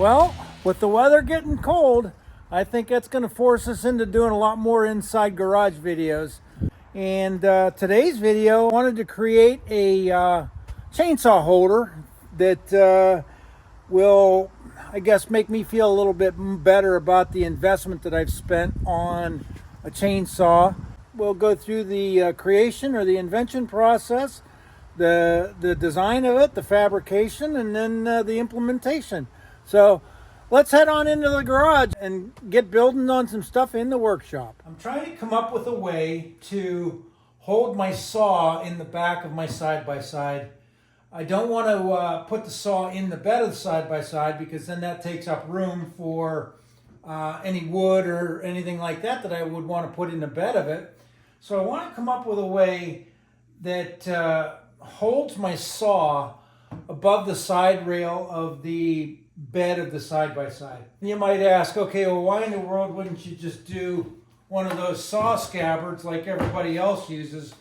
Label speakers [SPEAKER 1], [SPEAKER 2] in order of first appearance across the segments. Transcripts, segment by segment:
[SPEAKER 1] Well, with the weather getting cold, I think that's going to force us into doing a lot more inside garage videos. And today's video, I wanted to create a chainsaw holder that will, I guess, make me feel a little bit better about the investment that I've spent on a chainsaw. We'll go through the creation or the invention process, the design of it, the fabrication, and then the implementation. So let's head on into the garage and get building on some stuff in the workshop. I'm trying to come up with a way to hold my saw in the back of my side-by-side. I don't want to put the saw in the bed of the side-by-side because then that takes up room for any wood or anything like that that I would want to put in the bed of it. So I want to come up with a way that holds my saw above the side rail of the bed of the side-by-side. You might ask, okay, well, why in the world wouldn't you just do one of those saw scabbards like everybody else uses,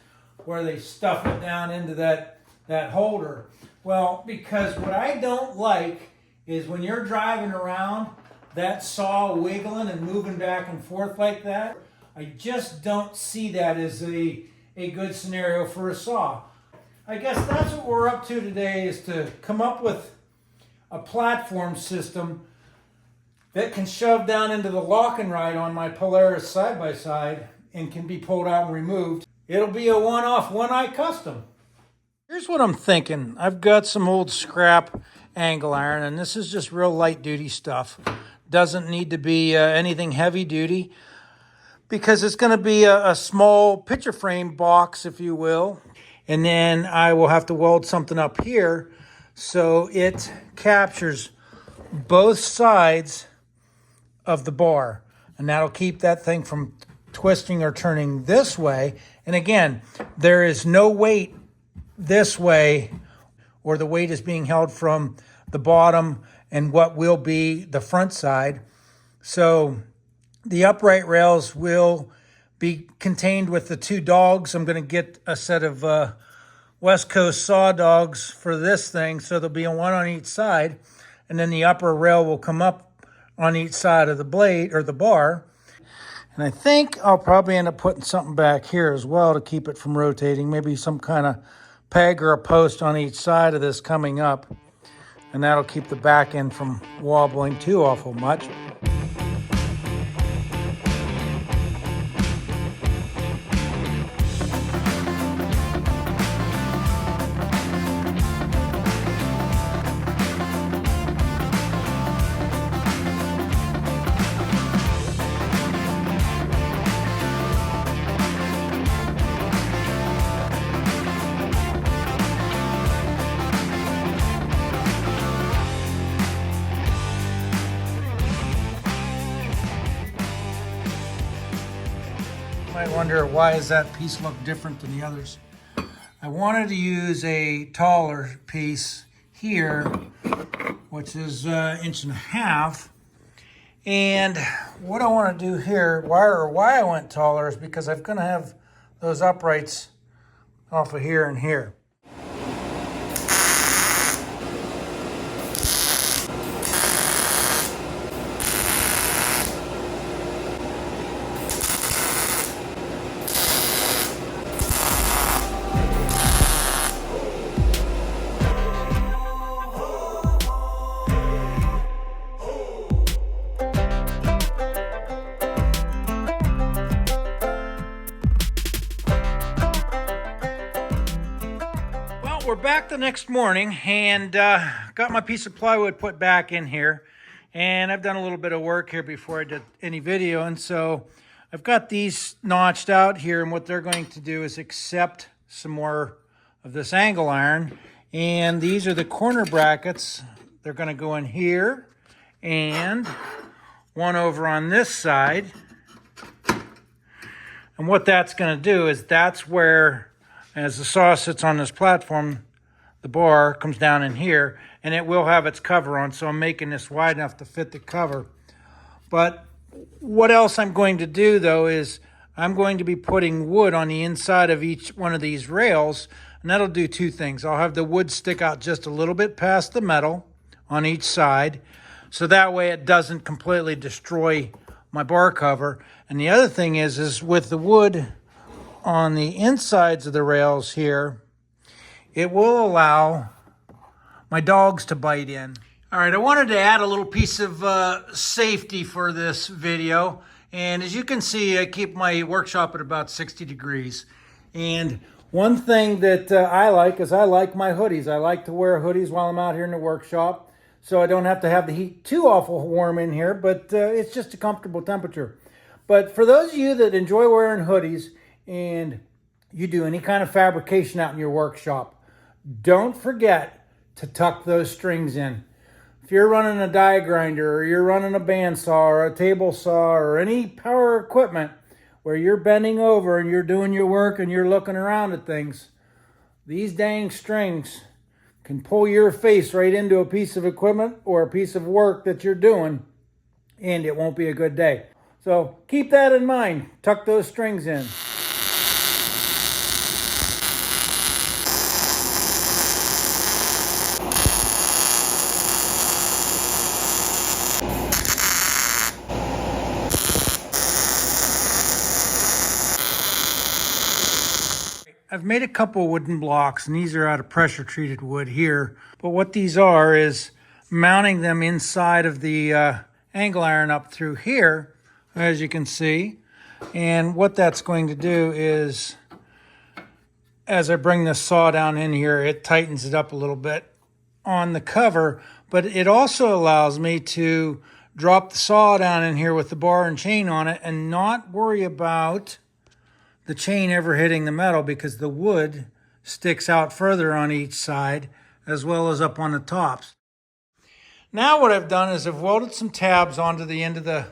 [SPEAKER 1] where they stuff it down into that holder? Well, because what I don't like is when you're driving around, that saw wiggling and moving back and forth like that. I just don't see that as a good scenario for a saw. I guess that's what we're up to today, is to come up with a platform system that can shove down into the lock and ride on my Polaris side-by-side and can be pulled out and removed. It'll be a one-off, one-eye custom. Here's what I'm thinking. I've got some old scrap angle iron, and this is just real light-duty stuff. Doesn't need to be anything heavy-duty, because it's going to be a small picture frame box, if you will. And then I will have to weld something up here so it captures both sides of the bar. And that'll keep that thing from twisting or turning this way. And again, there is no weight this way, or the weight is being held from the bottom and what will be the front side. So the upright rails will be contained with the two dogs. I'm going to get a set of West Coast saw dogs for this thing, so there'll be one on each side, and then the upper rail will come up on each side of the blade or the bar. And I think I'll probably end up putting something back here as well to keep it from rotating, maybe some kind of peg or a post on each side of this coming up, and that'll keep the back end from wobbling too awful much. I wonder, why does that piece look different than the others? I wanted to use a taller piece here, which is 1.5 inches. And what I want to do here, why I went taller, is because I'm going to have those uprights off of here and here. We're back the next morning, and got my piece of plywood put back in here, and I've done a little bit of work here before I did any video, and so I've got these notched out here, and what they're going to do is accept some more of this angle iron, and these are the corner brackets. They're going to go in here and one over on this side, and what that's going to do is that's where, as the saw sits on this platform, the bar comes down in here, and it will have its cover on, so I'm making this wide enough to fit the cover. But what else I'm going to do, though, is I'm going to be putting wood on the inside of each one of these rails, and that'll do two things. I'll have the wood stick out just a little bit past the metal on each side, so that way it doesn't completely destroy my bar cover. And the other thing is with the wood on the insides of the rails here, it will allow my dogs to bite in. All right, I wanted to add a little piece of safety for this video. And as you can see, I keep my workshop at about 60 degrees. And one thing that I like is I like my hoodies. I like to wear hoodies while I'm out here in the workshop, so I don't have to have the heat too awful warm in here, but it's just a comfortable temperature. But for those of you that enjoy wearing hoodies and you do any kind of fabrication out in your workshop, don't forget to tuck those strings in. If you're running a die grinder, or you're running a bandsaw or a table saw or any power equipment where you're bending over and you're doing your work and you're looking around at things, these dang strings can pull your face right into a piece of equipment or a piece of work that you're doing, and it won't be a good day. So keep that in mind. Tuck those strings in. I've made a couple wooden blocks, and these are out of pressure treated wood here. But what these are is mounting them inside of the angle iron up through here, as you can see. And what that's going to do is, as I bring the saw down in here, it tightens it up a little bit on the cover, but it also allows me to drop the saw down in here with the bar and chain on it and not worry about the chain ever hitting the metal, because the wood sticks out further on each side as well as up on the tops. Now what I've done is I've welded some tabs onto the end of the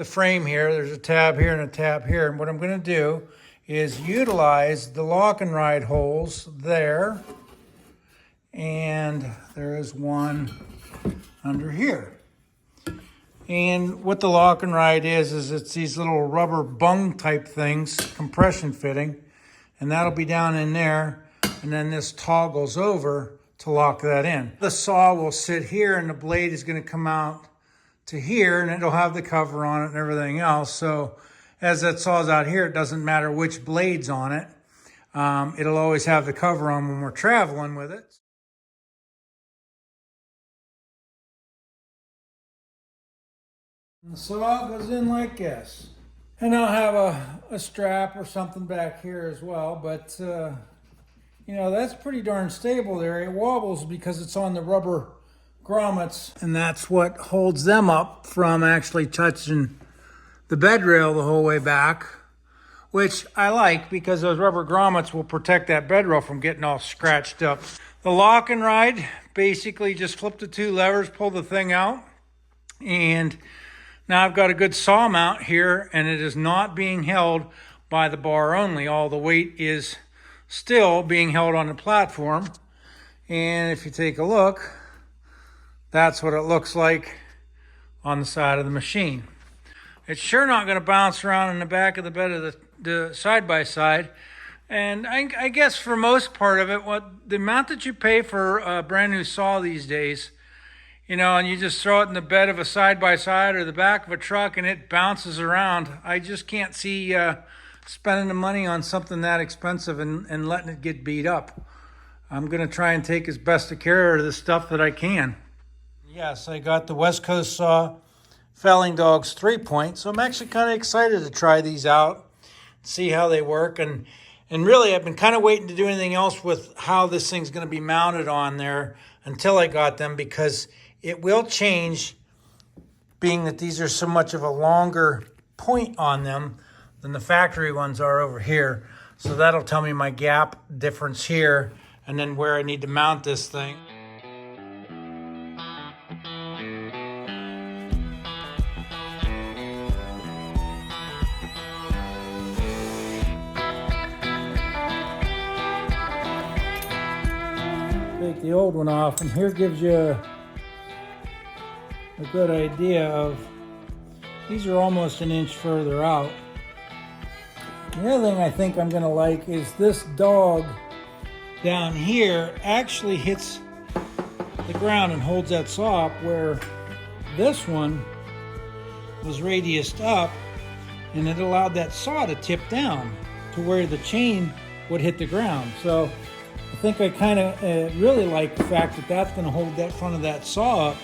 [SPEAKER 1] frame here. There's a tab here and a tab here. And what I'm going to do is utilize the lock and ride holes there. And there is one under here. And what the lock and ride is it's these little rubber bung type things, compression fitting, and that'll be down in there. And then this toggles over to lock that in. The saw will sit here and the blade is going to come out to here, and it'll have the cover on it and everything else. So as that saw's out here, it doesn't matter which blade's on it. It'll always have the cover on when we're traveling with it. And the saw goes in like this. And I'll have a strap or something back here as well, but you know, that's pretty darn stable there. It wobbles because it's on the rubber grommets, and that's what holds them up from actually touching the bed rail the whole way back, which I like because those rubber grommets will protect that bed rail from getting all scratched up. The lock and ride, basically just flip the two levers, pull the thing out, and now I've got a good saw mount here, and it is not being held by the bar only. All the weight is still being held on the platform. And if you take a look, that's what it looks like on the side of the machine. It's sure not going to bounce around in the back of the bed of the side-by-side. And I guess for most part of it, the amount that you pay for a brand new saw these days, you know, and you just throw it in the bed of a side-by-side or the back of a truck and it bounces around. I just can't see spending the money on something that expensive and letting it get beat up. I'm going to try and take as best of care of the stuff that I can. Yes, I got the West Coast Saw Felling Dogs 3-point, so I'm actually kind of excited to try these out, see how they work. And really, I've been kind of waiting to do anything else with how this thing's going to be mounted on there until I got them, because it will change, being that these are so much of a longer point on them than the factory ones are over here. So that'll tell me my gap difference here and then where I need to mount this thing. Take the old one off, and here gives you a good idea of, these are almost an inch further out. The other thing I think I'm going to like is this dog down here actually hits the ground and holds that saw up, where This one was radiused up, and it allowed that saw to tip down to where the chain would hit the ground. So I think I kind of really like the fact that that's going to hold that front of that saw up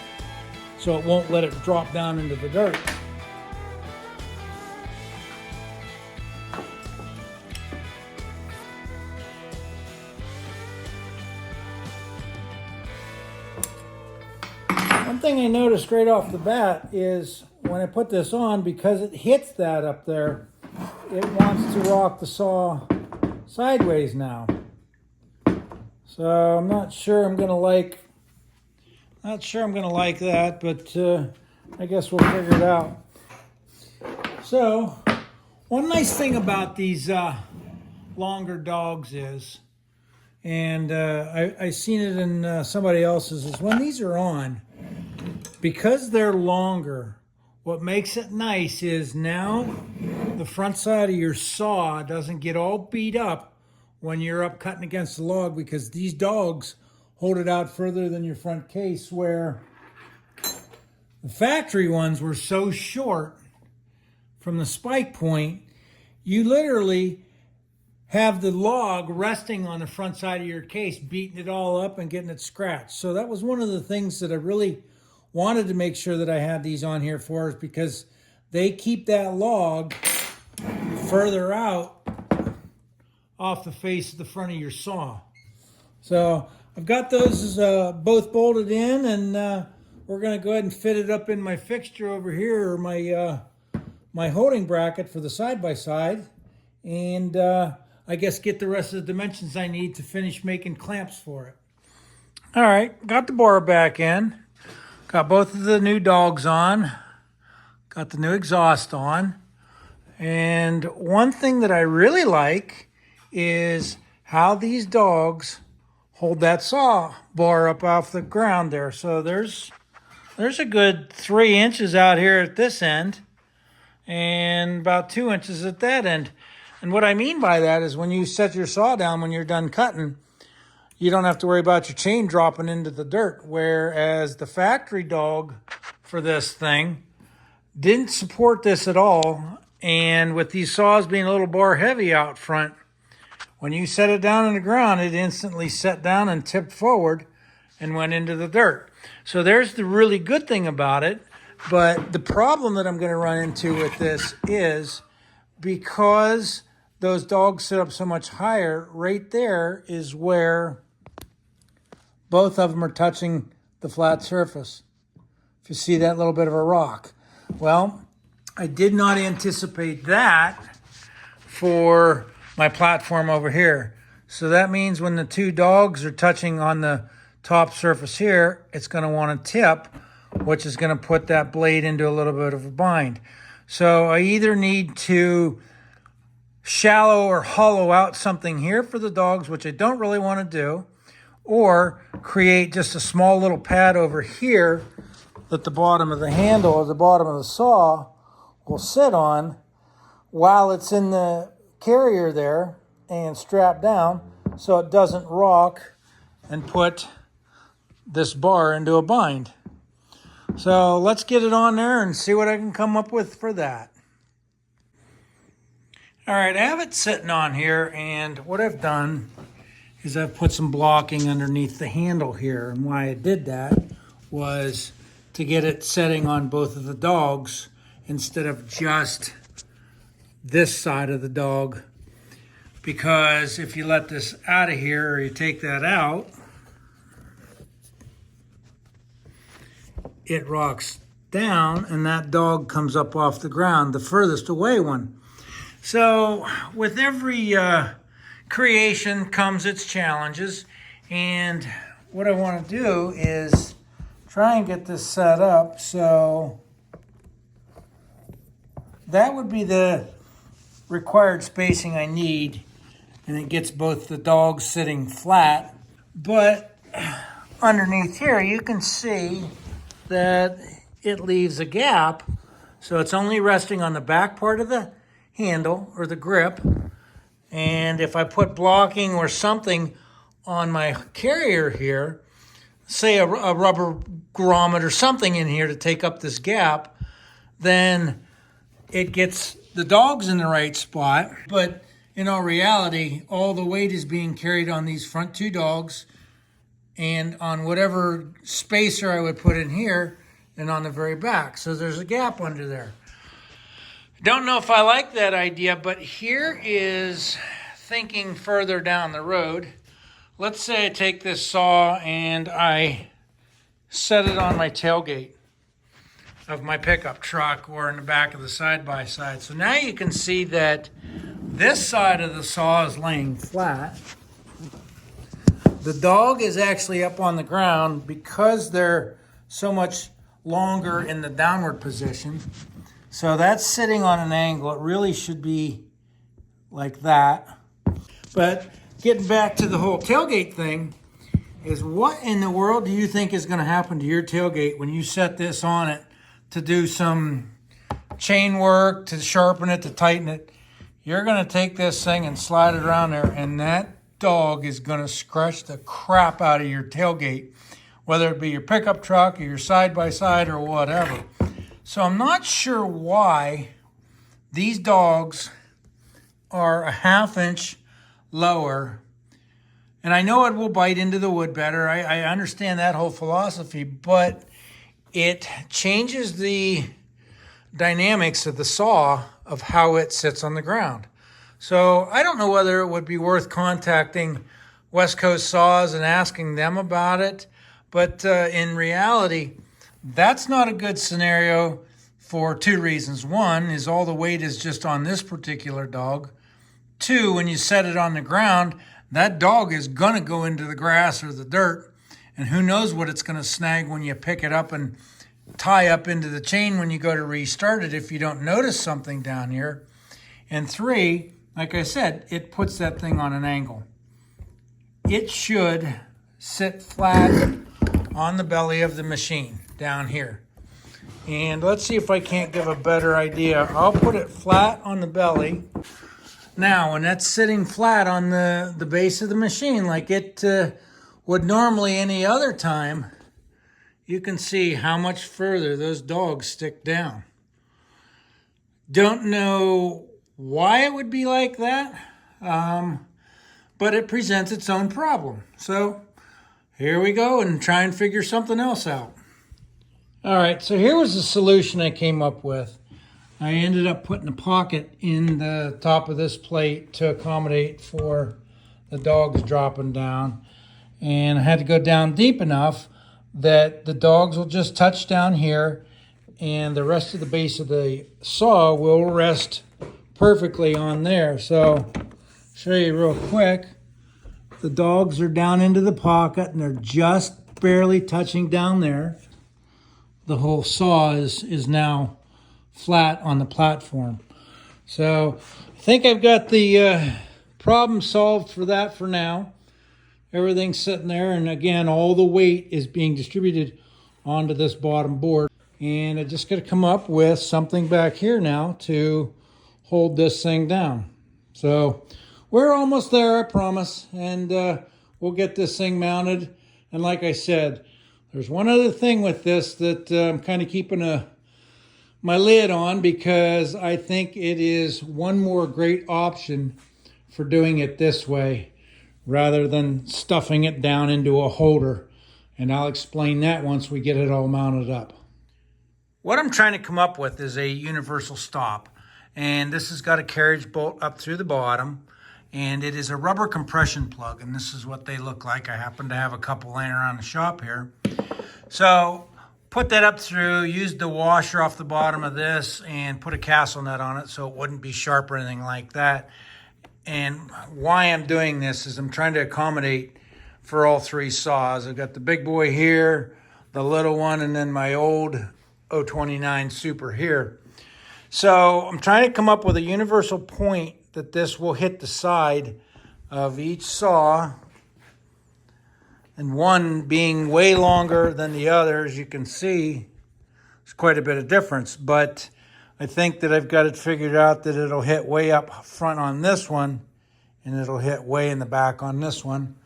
[SPEAKER 1] so it won't let it drop down into the dirt. One thing I noticed right off the bat is when I put this on, because it hits that up there, it wants to rock the saw sideways now. So I'm not sure I'm gonna like that, but I guess we'll figure it out. So one nice thing about these longer dogs is, and I seen it in somebody else's, is when these are on, because they're longer, what makes it nice is now the front side of your saw doesn't get all beat up when you're up cutting against the log, because these dogs hold it out further than your front case, where the factory ones were so short from the spike point, you literally have the log resting on the front side of your case, beating it all up and getting it scratched. So that was one of the things that I really wanted to make sure that I had these on here for, is because they keep that log further out off the face of the front of your saw. So I've got those both bolted in, and we're going to go ahead and fit it up in my fixture over here, or my holding bracket for the side-by-side, and I guess get the rest of the dimensions I need to finish making clamps for it. All right, got the bar back in. Got both of the new dogs on. Got the new exhaust on. And one thing that I really like is how these dogs hold that saw bar up off the ground there. So there's a good 3 inches out here at this end and about 2 inches at that end. And what I mean by that is when you set your saw down, when you're done cutting, you don't have to worry about your chain dropping into the dirt. Whereas the factory dog for this thing didn't support this at all. And with these saws being a little bar heavy out front, when you set it down on the ground, it instantly set down and tipped forward and went into the dirt. So there's the really good thing about it. But the problem that I'm going to run into with this is, because those dogs sit up so much higher, right there is where both of them are touching the flat surface. If you see that little bit of a rock. Well, I did not anticipate that for my platform over here. So that means when the two dogs are touching on the top surface here, it's going to want to tip, which is going to put that blade into a little bit of a bind. So I either need to shallow or hollow out something here for the dogs, which I don't really want to do, or create just a small little pad over here that the bottom of the handle or the bottom of the saw will sit on while it's in the carrier there and strapped down, so it doesn't rock and put this bar into a bind. So let's get it on there and see what I can come up with for that. All right, I have it sitting on here, and what I've done is I've put some blocking underneath the handle here. And why I did that was to get it setting on both of the dogs instead of just this side of the dog. Because if you let this out of here, or you take that out, it rocks down and that dog comes up off the ground, the furthest away one. So with every creation comes its challenges, and what I want to do is try and get this set up so that would be the required spacing I need, and it gets both the dogs sitting flat. But underneath here you can see that it leaves a gap, so it's only resting on the back part of the handle or the grip. And if I put blocking or something on my carrier here, say a rubber grommet or something in here to take up this gap, then it gets the dogs in the right spot. But in all reality, all the weight is being carried on these front two dogs and on whatever spacer I would put in here and on the very back. So there's a gap under there. Don't know if I like that idea, but here is thinking further down the road. Let's say I take this saw and I set it on my tailgate of my pickup truck or in the back of the side-by-side. So now you can see that this side of the saw is laying flat. The dog is actually up on the ground because they're so much longer in the downward position. So that's sitting on an angle. It really should be like that. But getting back to the whole tailgate thing, is what in the world do you think is going to happen to your tailgate when you set this on it to do some chain work, to sharpen it, to tighten it? You're going to take this thing and slide it around there, and that dog is going to scratch the crap out of your tailgate, whether it be your pickup truck or your side-by-side or whatever. So I'm not sure why these dogs are a ½ inch lower. And I know it will bite into the wood better. I understand that whole philosophy, but it changes the dynamics of the saw of how it sits on the ground. So I don't know whether it would be worth contacting West Coast Saws and asking them about it, but in reality, that's not a good scenario for two reasons. One is all the weight is just on this particular dog. Two, when you set it on the ground, that dog is going to go into the grass or the dirt, and who knows what it's going to snag when you pick it up and tie up into the chain when you go to restart it if you don't notice something down here. And three, like I said, it puts that thing on an angle. It should sit flat on the belly of the machine down here. And let's see if I can't give a better idea. I'll put it flat on the belly. Now, when that's sitting flat on the base of the machine like it would normally any other time, you can see how much further those dogs stick down. Don't know why it would be like that, but it presents its own problem. So here we go and try and figure something else out. All right, so here was the solution I came up with. I ended up putting a pocket in the top of this plate to accommodate for the dogs dropping down. And I had to go down deep enough that the dogs will just touch down here and the rest of the base of the saw will rest perfectly on there. So I'll show you real quick. The dogs are down into the pocket and they're just barely touching down there. The whole saw is now flat on the platform. So I think I've got the problem solved for that for now. Everything's sitting there, and again, all the weight is being distributed onto this bottom board. And I just got to come up with something back here now to hold this thing down. So we're almost there, I promise, and we'll get this thing mounted. And like I said, there's one other thing with this that I'm kind of keeping my lid on, because I think it is one more great option for doing it this way rather than stuffing it down into a holder. And I'll explain that once we get it all mounted up. What I'm trying to come up with is a universal stop. And this has got a carriage bolt up through the bottom. And it is a rubber compression plug. And this is what they look like. I happen to have a couple laying around the shop here. So put that up through, used the washer off the bottom of this and put a castle nut on it so it wouldn't be sharp or anything like that. And why I'm doing this is I'm trying to accommodate for all three saws. I've got the big boy here, the little one, and then my old 029 Super here. So I'm trying to come up with a universal point that this will hit the side of each saw, and one being way longer than the other. As you can see, there's quite a bit of difference, but I think that I've got it figured out that it'll hit way up front on this one, and it'll hit way in the back on this one.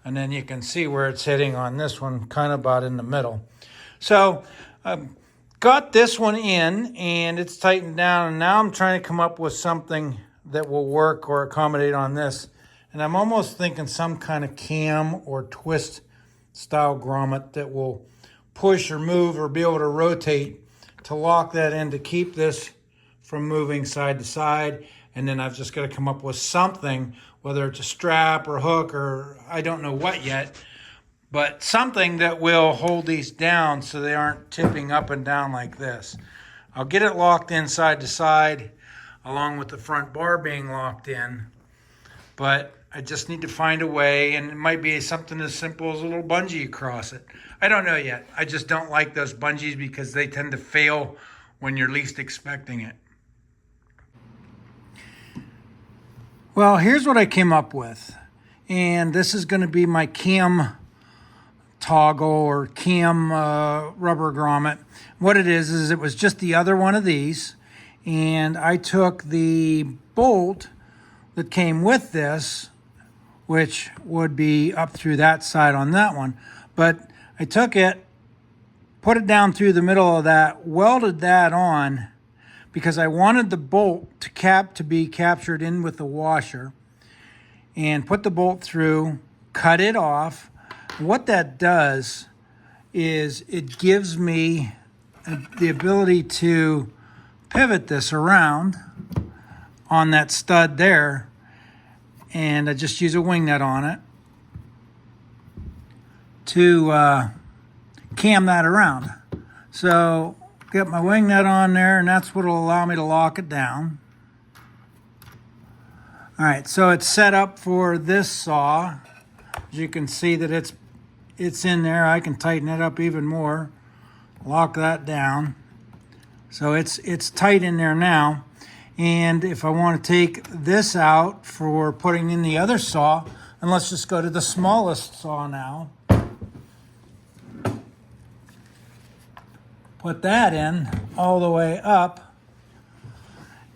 [SPEAKER 1] And then you can see where it's hitting on this one, kind of about in the middle. So got this one in and it's tightened down, and now I'm trying to come up with something that will work or accommodate on this. And I'm almost thinking some kind of cam or twist style grommet that will push or move or be able to rotate to lock that in to keep this from moving side to side. And then I've just got to come up with something, whether it's a strap or a hook or I don't know what yet, but something that will hold these down so they aren't tipping up and down like this. I'll get it locked in side to side along with the front bar being locked in, but I just need to find a way, and it might be something as simple as a little bungee across it. I don't know yet. I just don't like those bungees because they tend to fail when you're least expecting it. Well, here's what I came up with. And this is going to be my cam toggle or cam rubber grommet. What it is it was just the other one of these. And I took the bolt that came with this, which would be up through that side on that one. But I took it, put it down through the middle of that, welded that on because I wanted the bolt to be captured in with the washer, and put the bolt through, cut it off. What that does is it gives me the ability to pivot this around on that stud there, and I just use a wing nut on it to cam that around. So get my wing nut on there, and that's what will allow me to lock it down. All right, so it's set up for this saw. As you can see that it's in there. I can tighten it up even more, lock that down. So it's tight in there now. And if I want to take this out for putting in the other saw, and let's just go to the smallest saw now. Put that in all the way up,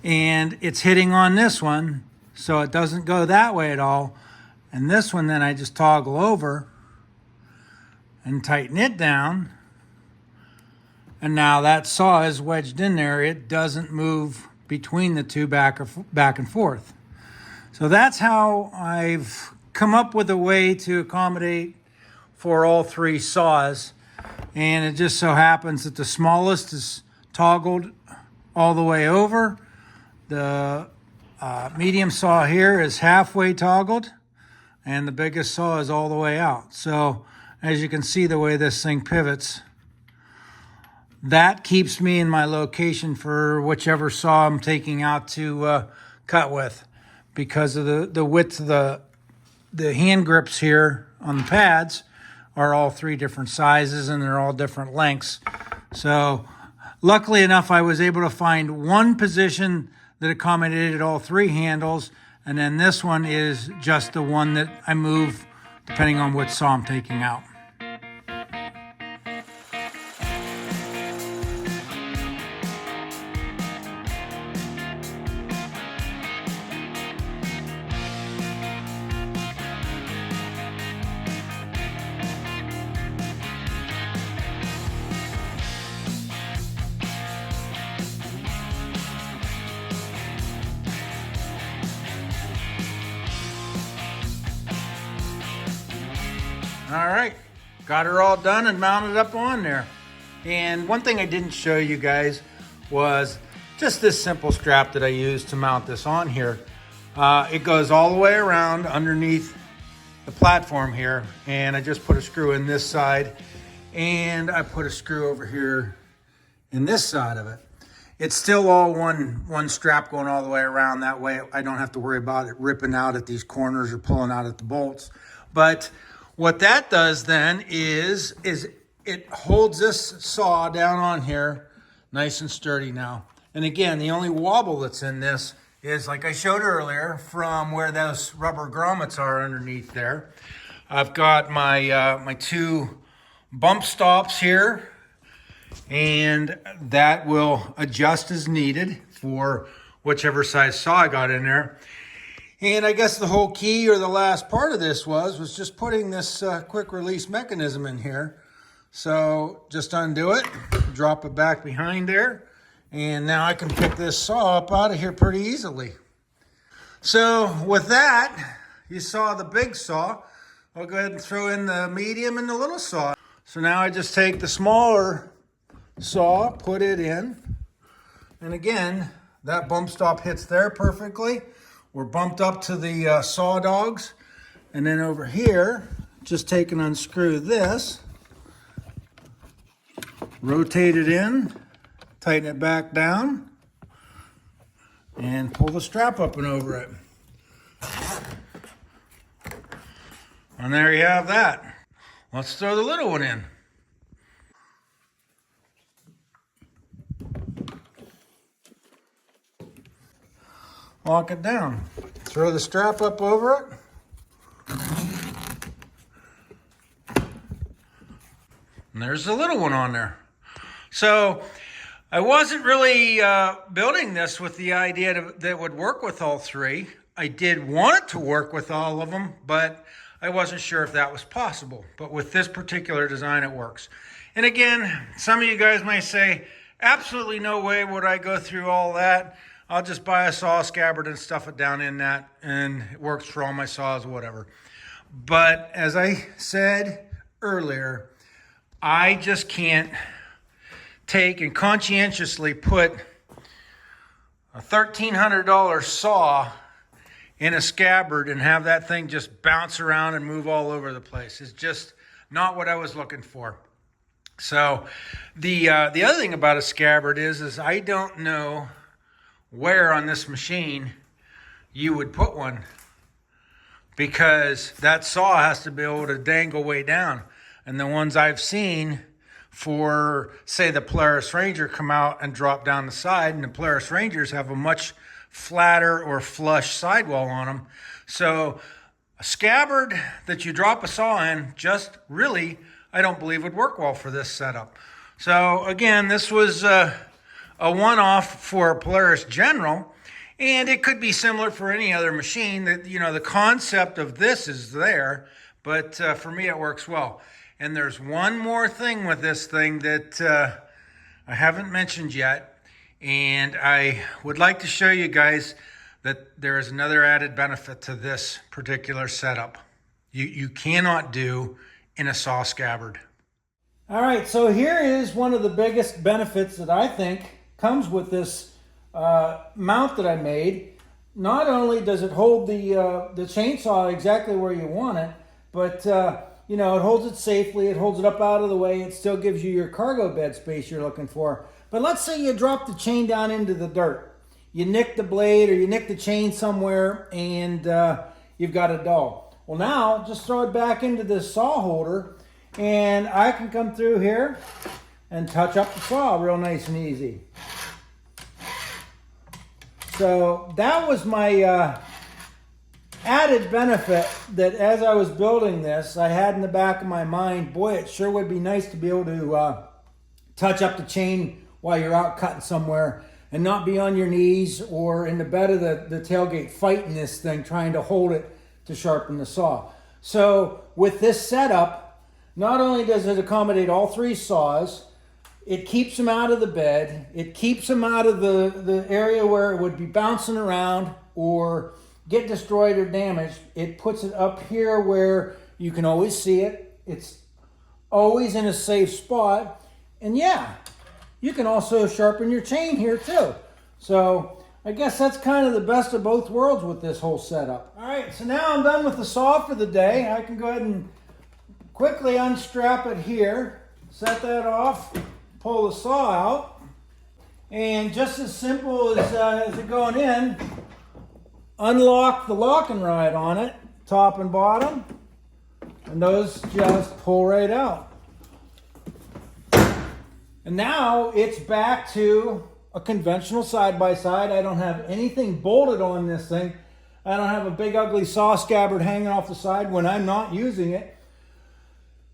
[SPEAKER 1] and it's hitting on this one, so it doesn't go that way at all. And this one then I just toggle over and tighten it down. And now that saw is wedged in there. It doesn't move between the two back and forth. So that's how I've come up with a way to accommodate for all three saws. And it just so happens that the smallest is toggled all the way over. The medium saw here is halfway toggled, and the biggest saw is all the way out. So as you can see the way this thing pivots, that keeps me in my location for whichever saw I'm taking out to cut with, because of the width of the hand grips here on the pads are all three different sizes, and they're all different lengths. So luckily enough, I was able to find one position that accommodated all three handles, and then this one is just the one that I move depending on what saw I'm taking out. All right, got her all done and mounted up on there. And one thing I didn't show you guys was just this simple strap that I use to mount this on here. It goes all the way around underneath the platform here, and I just put a screw in this side, and I put a screw over here in this side of it. It's still all one strap going all the way around. That way I don't have to worry about it ripping out at these corners or pulling out at the bolts. But what that does then is it holds this saw down on here nice and sturdy now. And again, the only wobble that's in this is, like I showed earlier, from where those rubber grommets are underneath there. I've got my my two bump stops here, and that will adjust as needed for whichever size saw I got in there. And I guess the whole key, or the last part of this was just putting this quick release mechanism in here So just undo it, drop it back behind there, and now I can pick this saw up out of here pretty easily. So with that, you saw the big saw. I'll go ahead and throw in the medium and the little saw. So now I just take the smaller saw, put it in, and again, that bump stop hits there perfectly. We're bumped up to the saw dogs. And then over here, just take and unscrew this, rotate it in, tighten it back down, and pull the strap up and over it. And there you have that. Let's throw the little one in. Lock it down. Throw the strap up over it. And there's the little one on there. So I wasn't really building this with the idea that it would work with all three. I did want it to work with all of them, but I wasn't sure if that was possible. But with this particular design, it works. And again, some of you guys may say, absolutely no way would I go through all that. I'll just buy a saw scabbard and stuff it down in that, and it works for all my saws or whatever. But as I said earlier, I just can't take and conscientiously put a $1,300 saw in a scabbard and have that thing just bounce around and move all over the place. It's just not what I was looking for. So the other thing about a scabbard is I don't know where on this machine you would put one, because that saw has to be able to dangle way down. And the ones I've seen for, say, the Polaris Ranger come out and drop down the side, and the Polaris Rangers have a much flatter or flush sidewall on them. So a scabbard that you drop a saw in just really, I don't believe would work well for this setup. So again, this was a one-off for Polaris General, and it could be similar for any other machine. That, you know, the concept of this is there, but for me it works well. And there's one more thing with this thing that I haven't mentioned yet, and I would like to show you guys that there is another added benefit to this particular setup. You cannot do in a saw scabbard. All right, so here is one of the biggest benefits that I think comes with this mount that I made. Not only does it hold the chainsaw exactly where you want it, but you know, it holds it safely, it holds it up out of the way, it still gives you your cargo bed space you're looking for. But let's say you drop the chain down into the dirt. You nick the blade or you nick the chain somewhere, and you've got a dull. Well, now just throw it back into this saw holder, and I can come through here and touch up the saw real nice and easy. So that was my added benefit, that as I was building this, I had in the back of my mind, boy, it sure would be nice to be able to touch up the chain while you're out cutting somewhere and not be on your knees or in the bed of the tailgate fighting this thing, trying to hold it to sharpen the saw. So with this setup, not only does it accommodate all three saws, it keeps them out of the bed, it keeps them out of the area where it would be bouncing around or get destroyed or damaged. It puts it up here where you can always see it. It's always in a safe spot. And yeah, you can also sharpen your chain here too. So I guess that's kind of the best of both worlds with this whole setup. All right, so now I'm done with the saw for the day. I can go ahead and quickly unstrap it here, set that off, pull the saw out, and just as simple as it going in, unlock the locking rod on it, top and bottom, and those just pull right out. And now it's back to a conventional side-by-side. I don't have anything bolted on this thing. I don't have a big ugly saw scabbard hanging off the side when I'm not using it.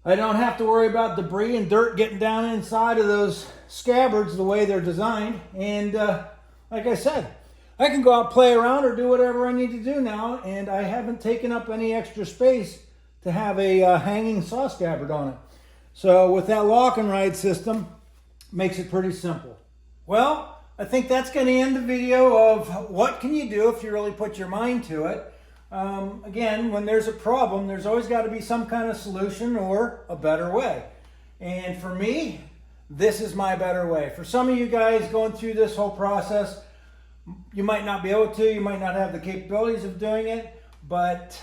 [SPEAKER 1] I don't have to worry about debris and dirt getting down inside of those scabbards the way they're designed. And like I said, I can go out, play around, or do whatever I need to do now, and I haven't taken up any extra space to have a hanging saw scabbard on it. So with that lock and ride system, makes it pretty simple. Well, I think that's going to end the video of what can you do if you really put your mind to it. Again, when there's a problem, there's always got to be some kind of solution or a better way. And for me, this is my better way. For some of you guys going through this whole process, you might not be able to, you might not have the capabilities of doing it, but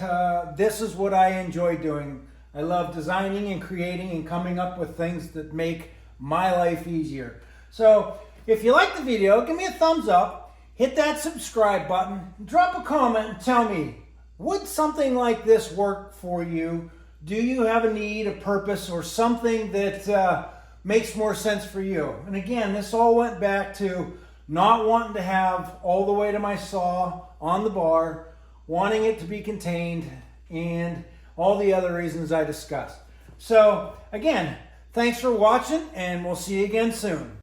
[SPEAKER 1] this is what I enjoy doing. I love designing and creating and coming up with things that make my life easier. So if you like the video, give me a thumbs up, hit that subscribe button, drop a comment and tell me, would something like this work for you? Do you have a need, a purpose, or something that makes more sense for you? And again, this all went back to not wanting to have all the way to my saw on the bar, wanting it to be contained, and all the other reasons I discussed. So again, thanks for watching, and we'll see you again soon.